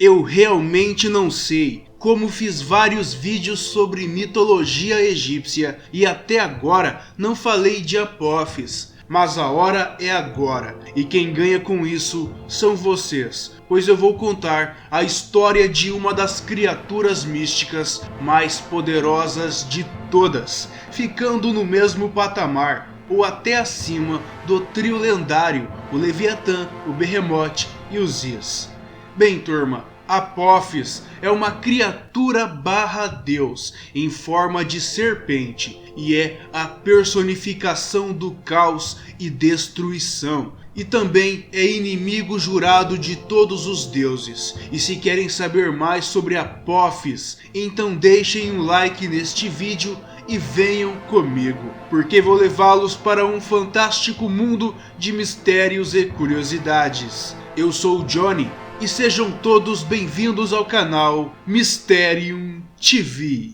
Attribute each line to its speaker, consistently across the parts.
Speaker 1: Eu realmente não sei. Como fiz vários vídeos sobre mitologia egípcia e até agora não falei de Apophis. Mas a hora é agora, e quem ganha com isso são vocês, pois eu vou contar a história de uma das criaturas místicas mais poderosas de todas, ficando no mesmo patamar ou até acima do trio lendário, o Leviatã, o Behemoth e o Zis. Bem, turma, Apophis é uma criatura barra deus em forma de serpente e é a personificação do caos e destruição. E também é inimigo jurado de todos os deuses. E se querem saber mais sobre Apophis, então deixem um like neste vídeo e venham comigo, porque vou levá-los para um fantástico mundo de mistérios e curiosidades. Eu sou o Johnny e sejam todos bem-vindos ao canal Mysterium TV.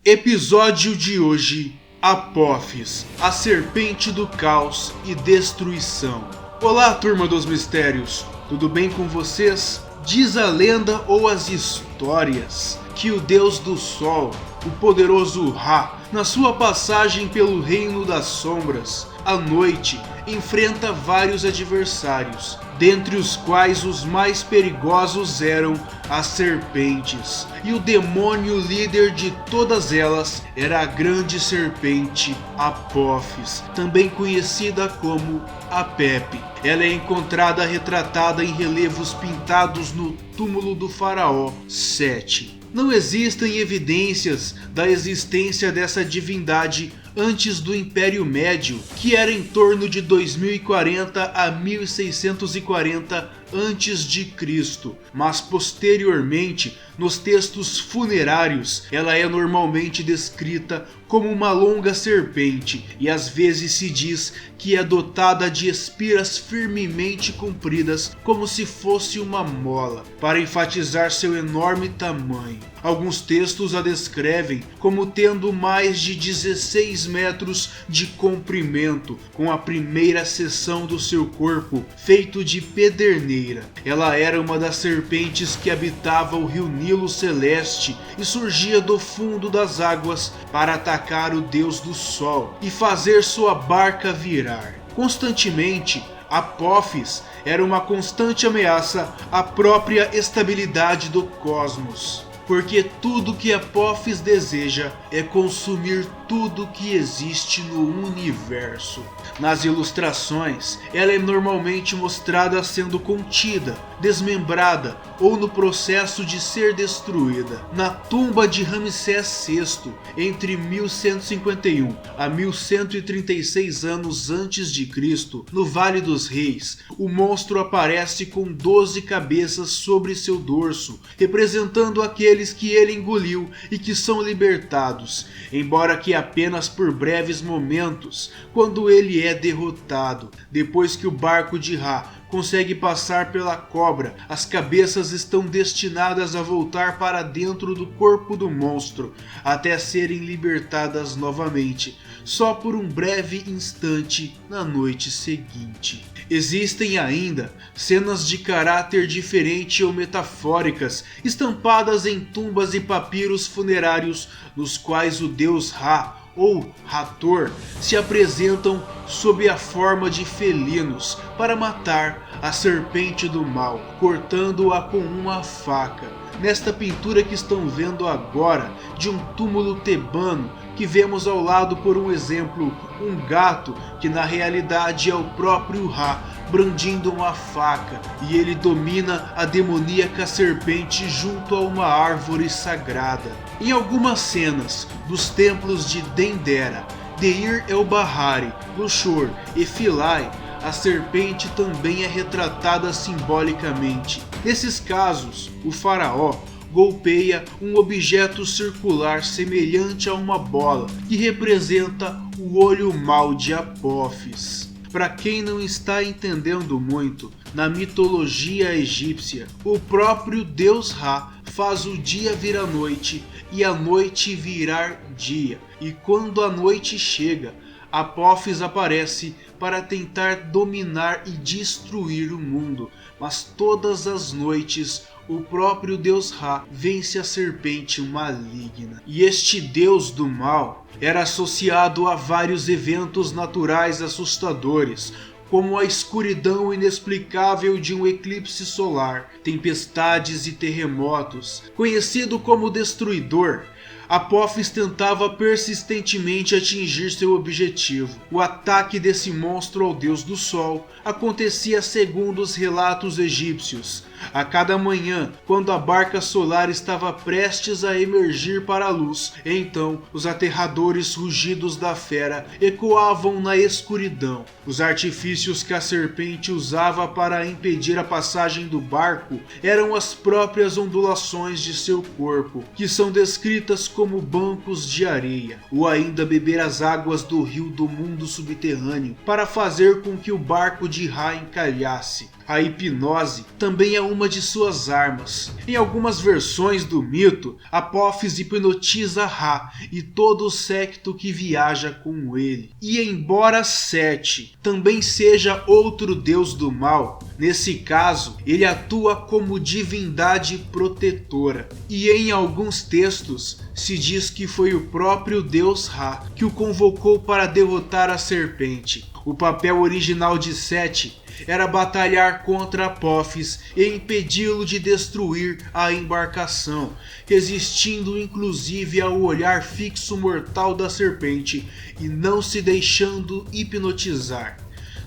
Speaker 1: Episódio de hoje: Apophis, a serpente do caos e destruição. Olá, turma dos mistérios, tudo bem com vocês? Diz a lenda ou as histórias que o deus do sol, o poderoso Ra, na sua passagem pelo reino das sombras, à noite, enfrenta vários adversários, dentre os quais os mais perigosos eram as serpentes, e o demônio líder de todas elas era a grande serpente Apophis, também conhecida como Apep. Ela é encontrada retratada em relevos pintados no túmulo do faraó Sete. Não existem evidências da existência dessa divindade antes do Império Médio, que era em torno de 2040 a 1640 a.C., mas posteriormente, nos textos funerários, ela é normalmente descrita como uma longa serpente e às vezes se diz que é dotada de espiras firmemente compridas como se fosse uma mola, para enfatizar seu enorme tamanho. Alguns textos a descrevem como tendo mais de 16 metros de comprimento, com a primeira seção do seu corpo feito de pederneira. Ela era uma das serpentes que habitava o rio Nilo Celeste e surgia do fundo das águas para atacar o deus do sol e fazer sua barca virar. Constantemente, Apophis era uma constante ameaça à própria estabilidade do cosmos, porque tudo que Apophis deseja é consumir tudo que existe no universo. Nas ilustrações, ela é normalmente mostrada sendo contida, desmembrada ou no processo de ser destruída. Na tumba de Ramsés VI, entre 1151 a 1136 anos antes de Cristo, no Vale dos Reis, o monstro aparece com 12 cabeças sobre seu dorso, representando aqueles que ele engoliu e que são libertados, embora que apenas por breves momentos, quando ele é derrotado. Depois que o barco de Ra consegue passar pela cobra, as cabeças estão destinadas a voltar para dentro do corpo do monstro, até serem libertadas novamente, só por um breve instante na noite seguinte. Existem ainda cenas de caráter diferente ou metafóricas, estampadas em tumbas e papiros funerários, nos quais o deus Ra, ou Hathor, se apresentam sob a forma de felinos para matar a serpente do mal, cortando-a com uma faca. Nesta pintura que estão vendo agora, de um túmulo tebano, que vemos ao lado, por um exemplo, um gato, que na realidade é o próprio Ra, brandindo uma faca, e ele domina a demoníaca serpente junto a uma árvore sagrada. Em algumas cenas dos templos de Dendera, Deir el-Bahari, Luxor e Philae, a serpente também é retratada simbolicamente. Nesses casos, o faraó golpeia um objeto circular semelhante a uma bola, que representa o olho mau de Apófis. Para quem não está entendendo muito, na mitologia egípcia, o próprio deus Ra faz o dia virar noite e a noite virar dia. E quando a noite chega, Apófis aparece para tentar dominar e destruir o mundo, mas todas as noites o próprio deus Ra vence a serpente maligna. E este deus do mal era associado a vários eventos naturais assustadores, como a escuridão inexplicável de um eclipse solar, tempestades e terremotos. Conhecido como Destruidor, Apófis tentava persistentemente atingir seu objetivo. O ataque desse monstro ao deus do sol acontecia segundo os relatos egípcios. A cada manhã, quando a barca solar estava prestes a emergir para a luz, então os aterradores rugidos da fera ecoavam na escuridão. Os artifícios que a serpente usava para impedir a passagem do barco eram as próprias ondulações de seu corpo, que são descritas como bancos de areia, ou ainda beber as águas do rio do mundo subterrâneo para fazer com que o barco de Ra encalhasse. A hipnose também é uma de suas armas. Em algumas versões do mito, Apófis hipnotiza Ra e todo o séquito que viaja com ele. E embora Sete também seja outro deus do mal, nesse caso ele atua como divindade protetora. E em alguns textos se diz que foi o próprio deus Ra que o convocou para derrotar a serpente. O papel original de Sete era batalhar contra Apófis e impedi-lo de destruir a embarcação, resistindo inclusive ao olhar fixo mortal da serpente e não se deixando hipnotizar.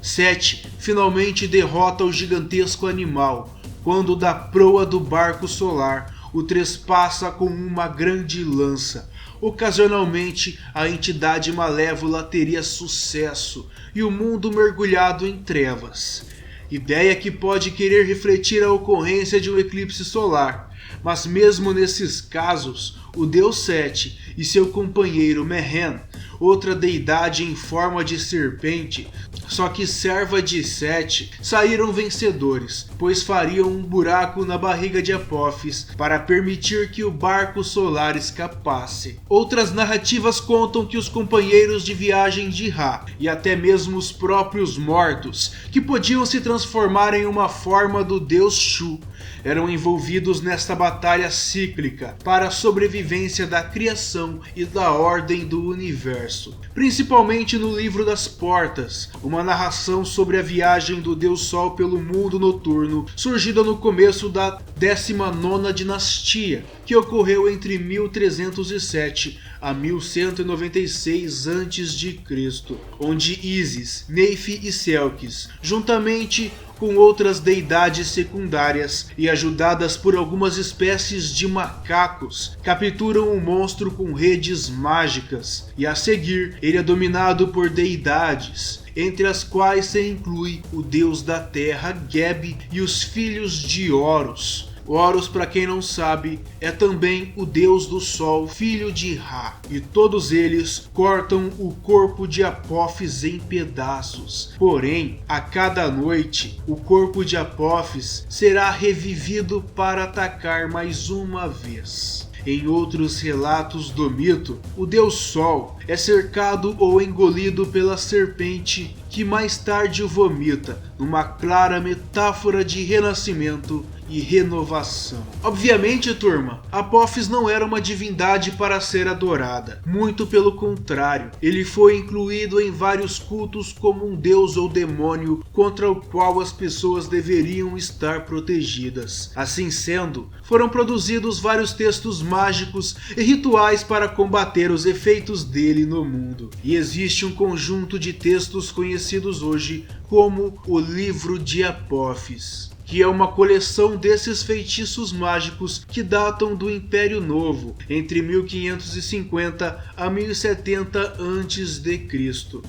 Speaker 1: Sete finalmente derrota o gigantesco animal, quando da proa do barco solar o trespassa com uma grande lança. Ocasionalmente, a entidade malévola teria sucesso e o mundo mergulhado em trevas. Ideia que pode querer refletir a ocorrência de um eclipse solar, mas mesmo nesses casos, o deus Sete e seu companheiro Mehen, outra deidade em forma de serpente, só que serva de Sete, saíram vencedores, pois fariam um buraco na barriga de Apófis para permitir que o barco solar escapasse. Outras narrativas contam que os companheiros de viagem de Ra, e até mesmo os próprios mortos, que podiam se transformar em uma forma do deus Shu, eram envolvidos nesta batalha cíclica para a sobrevivência da criação e da ordem do universo. Principalmente no Livro das Portas, uma narração sobre a viagem do Deus Sol pelo mundo noturno, surgida no começo da 19ª dinastia, que ocorreu entre 1307 a 1196 a.C., onde Ísis, Neith e Selkis, juntamente com outras deidades secundárias e ajudadas por algumas espécies de macacos, capturam um monstro com redes mágicas, e a seguir ele é dominado por deidades, entre as quais se inclui o deus da terra Geb e os filhos de Horus. Horus, para quem não sabe, é também o deus do sol, filho de Ra, e todos eles cortam o corpo de Apófis em pedaços. Porém, a cada noite, o corpo de Apófis será revivido para atacar mais uma vez. Em outros relatos do mito, o deus Sol é cercado ou engolido pela serpente, que mais tarde o vomita, numa clara metáfora de renascimento e renovação. Obviamente, turma, Apófis não era uma divindade para ser adorada. Muito pelo contrário, ele foi incluído em vários cultos como um deus ou demônio contra o qual as pessoas deveriam estar protegidas. Assim sendo, foram produzidos vários textos mágicos e rituais para combater os efeitos dele no mundo. E existe um conjunto de textos conhecidos hoje como o Livro de Apófis, que é uma coleção desses feitiços mágicos que datam do Império Novo, entre 1550 a 1070 a.C.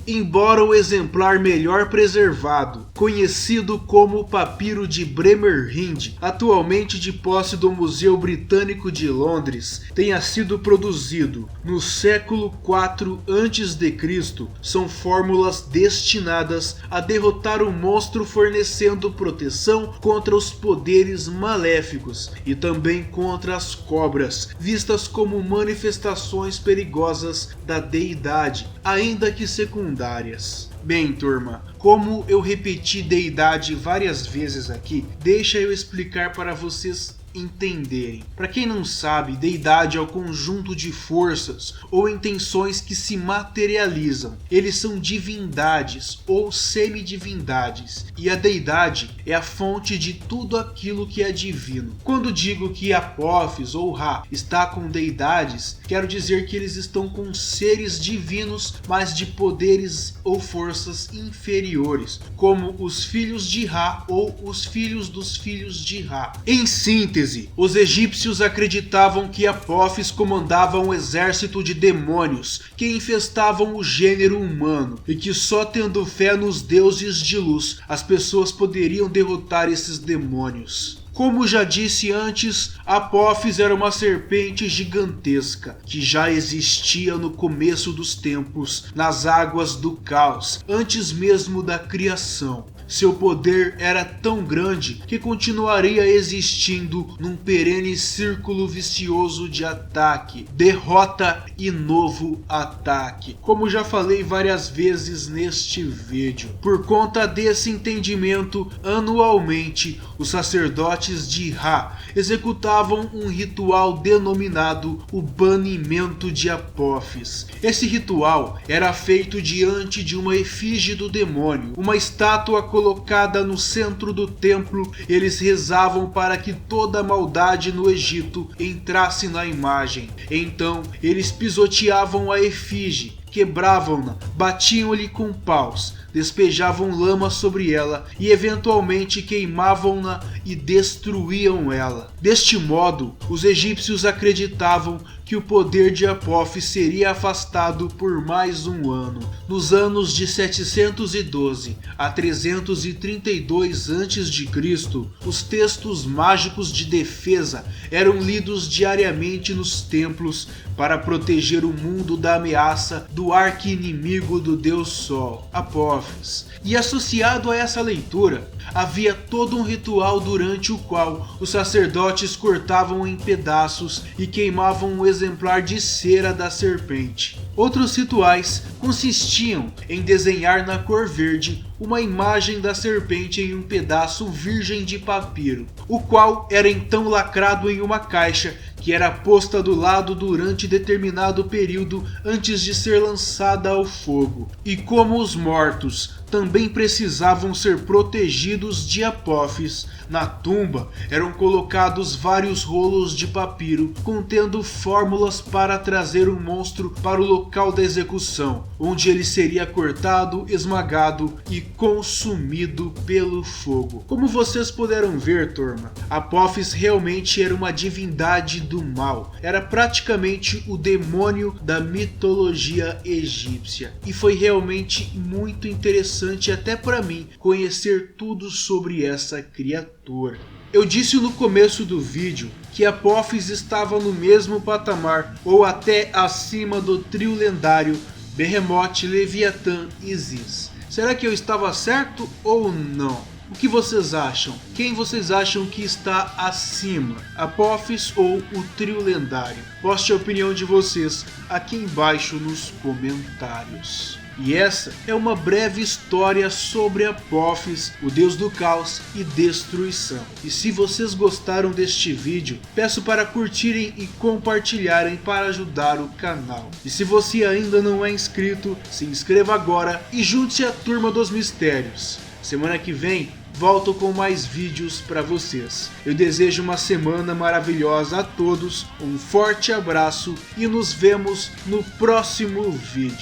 Speaker 1: Embora o exemplar melhor preservado, conhecido como o Papiro de Bremerhind, atualmente de posse do Museu Britânico de Londres, tenha sido produzido no século IV a.C., são fórmulas destinadas a derrotar o monstro, fornecendo proteção contra os poderes maléficos e também contra as cobras, vistas como manifestações perigosas da deidade, ainda que secundárias. Bem, turma, como eu repeti deidade várias vezes aqui, deixa eu explicar para vocês entenderem. Para quem não sabe, deidade é o conjunto de forças ou intenções que se materializam. Eles são divindades ou semidivindades, e a deidade é a fonte de tudo aquilo que é divino. Quando digo que Apophis ou Ra está com deidades, quero dizer que eles estão com seres divinos, mas de poderes ou forças inferiores, como os filhos de Ra ou os filhos dos filhos de Ra. Em síntese, os egípcios acreditavam que Apophis comandava um exército de demônios que infestavam o gênero humano, e que só tendo fé nos deuses de luz as pessoas poderiam derrotar esses demônios. Como já disse antes, Apophis era uma serpente gigantesca que já existia no começo dos tempos, nas águas do caos, antes mesmo da criação. Seu poder era tão grande que continuaria existindo num perene círculo vicioso de ataque, derrota e novo ataque, como já falei várias vezes neste vídeo. Por conta desse entendimento, anualmente os sacerdotes de Ra executavam um ritual denominado o banimento de Apophis. Esse ritual era feito diante de uma efígie do demônio, uma estátua colocada no centro do templo. Eles rezavam para que toda a maldade no Egito entrasse na imagem. Então eles pisoteavam a efígie, quebravam-na, batiam-lhe com paus, despejavam lama sobre ela e eventualmente queimavam-na e destruíam ela. Deste modo, os egípcios acreditavam que o poder de Apophis seria afastado por mais um ano. Nos anos de 712 a 332 a.C., os textos mágicos de defesa eram lidos diariamente nos templos para proteger o mundo da ameaça do arqui-inimigo do Deus Sol, Apophis. E associado a essa leitura, havia todo um ritual durante o qual os sacerdotes cortavam em pedaços e queimavam um exemplar de cera da serpente. Outros rituais consistiam em desenhar na cor verde uma imagem da serpente em um pedaço virgem de papiro, o qual era então lacrado em uma caixa que era posta do lado durante determinado período antes de ser lançada ao fogo. E como os mortos também precisavam ser protegidos de Apophis, na tumba eram colocados vários rolos de papiro contendo fórmulas para trazer o monstro para o local da execução, onde ele seria cortado, esmagado e consumido pelo fogo. Como vocês puderam ver, turma, Apophis realmente era uma divindade do mal, era praticamente o demônio da mitologia egípcia, e foi realmente muito interessante até para mim conhecer tudo sobre essa criatura. Eu disse no começo do vídeo que Apophis estava no mesmo patamar ou até acima do trio lendário Behemoth, Leviatã e Isis. Será que eu estava certo ou não? O que vocês acham? Quem vocês acham que está acima? Apophis ou o trio lendário? Poste a opinião de vocês aqui embaixo nos comentários. E essa é uma breve história sobre Apophis, o deus do caos e destruição. E se vocês gostaram deste vídeo, peço para curtirem e compartilharem para ajudar o canal. E se você ainda não é inscrito, se inscreva agora e junte-se à turma dos mistérios. Semana que vem volto com mais vídeos para vocês. Eu desejo uma semana maravilhosa a todos, um forte abraço e nos vemos no próximo vídeo.